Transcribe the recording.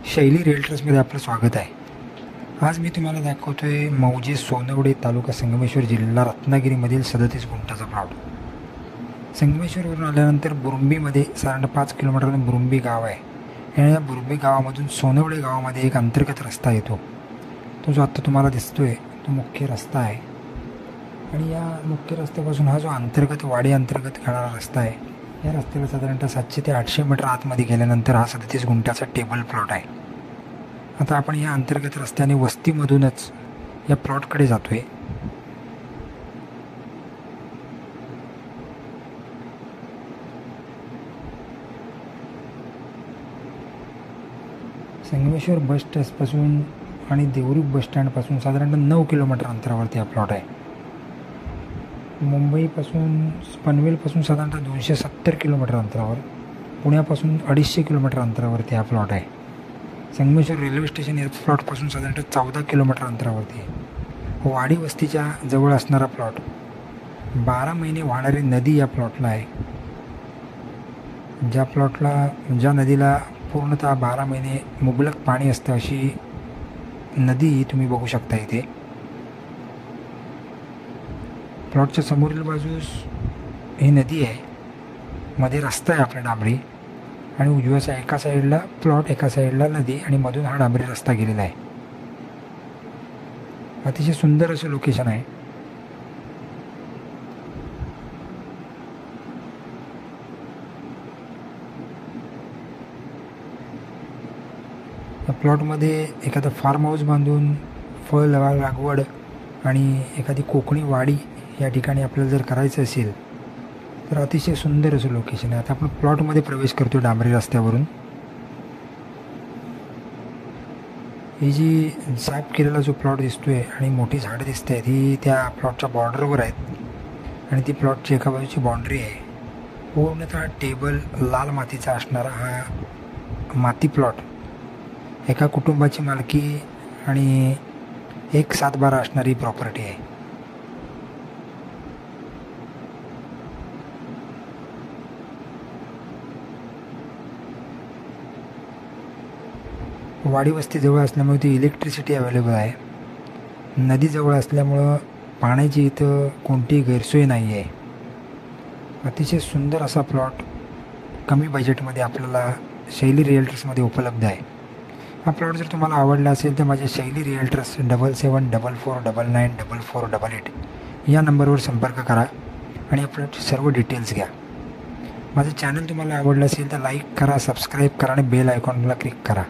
शैली रिअल्टर्समध्ये आपलं स्वागत आहे. आज मी तुम्हाला दाखवतो आहे मौजे सोनवडे तालुका संगमेश्वर जिल्हा रत्नागिरीमधील 37 गुंठाचा प्लॉट. संगमेश्वरवरून आल्यानंतर बुरुंबीमध्ये साधारण 5 किलोमीटरवरून बुरुंबी गाव आहे आणि या बुरुंबी गावामधून सोनवडे गावामध्ये एक अंतर्गत रस्ता येतो. तो जो आत्ता तुम्हाला दिसतो आहे तो मुख्य रस्ता आहे आणि या मुख्य रस्त्यापासून हा जो अंतर्गत वाडी अंतर्गत जाणारा रस्ता आहे, या रस्त्याला साधारणतः 700 ते 800 मीटर आतमध्ये गेल्यानंतर हा 37 गुंठाचा टेबल प्लॉट आहे. आता आपण या अंतर्गत रस्त्याने वस्तीमधूनच या प्लॉटकडे जातो आहे. संगमेश्वर बस स्टँडपासून आणि देवरुख बस स्टँडपासून साधारणतः 9 किलोमीटर अंतरावरती हा प्लॉट आहे. मुंबईपासून पनवेलपासून साधारणतः 270 किलोमीटर अंतरावर, पुण्यापासून 250 किलोमीटर अंतरावरती हा प्लॉट आहे. संगमेश्वर रेल्वे स्टेशन एअरपोर्टपासून साधारणतः 14 किलोमीटर अंतरावरती आहे. वाडी वस्तीच्या जवळ असणारा प्लॉट, 12 महिने वाहणारी नदी या प्लॉटला आहे. ज्या नदीला पूर्णतः 12 महिने मुबलक पाणी असतं अशी नदी तुम्ही बघू शकता इथे. प्लॉटच्या समोरील बाजूस ही नदी आहे, मध्ये रस्ता आहे आपला डांबरी आणि उजव्याच्या एका साईडला प्लॉट, एका साईडला नदी आणि मधून हा डांबरी रस्ता गेलेला आहे. अतिशय सुंदर असं लोकेशन आहे. या प्लॉटमध्ये एखादा फार्म हाऊस बांधून फळ लागवड आणि एखादी कोकणी वाडी या ठिकाणी आपल्याला जर करायचं असेल तर अतिशय सुंदर असं लोकेशन आहे. आता आपण प्लॉटमध्ये प्रवेश करतो डांबरी रस्त्यावरून. ही जी साफ केलेला जो प्लॉट दिसतोय आणि मोठी झाडं दिसत आहेत ही त्या प्लॉटच्या बॉर्डरवर आहेत आणि ती प्लॉटची एका बाजूची बाउंड्री आहे. पूर्णतः टेबल लाल मातीचा असणारा हा माती प्लॉट, एका कुटुंबाची मालकी आणि एक 7/12 असणारी प्रॉपर्टी आहे. वाडी वस्ती जवळ असल्यामुळे ती इलेक्ट्रिसिटी अवेलेबल आहे. नदी जवळ असल्यामुळं पाण्याची इथं कोणतीही गैरसोय नाही आहे. अतिशय सुंदर असा प्लॉट कमी बजेटमध्ये आपल्याला शैली रिअल्टर्समध्ये उपलब्ध आहे. हा प्लॉट जर तुम्हाला आवडला असेल तर माझ्या शैली रिअल्टर्स 7744994488 या नंबरवर संपर्क करा आणि या प्लॉटचे सर्व डिटेल्स घ्या. माझं चॅनल तुम्हाला आवडलं असेल तर लाईक करा, सबस्क्राईब करा आणि बेल आयकॉनला क्लिक करा.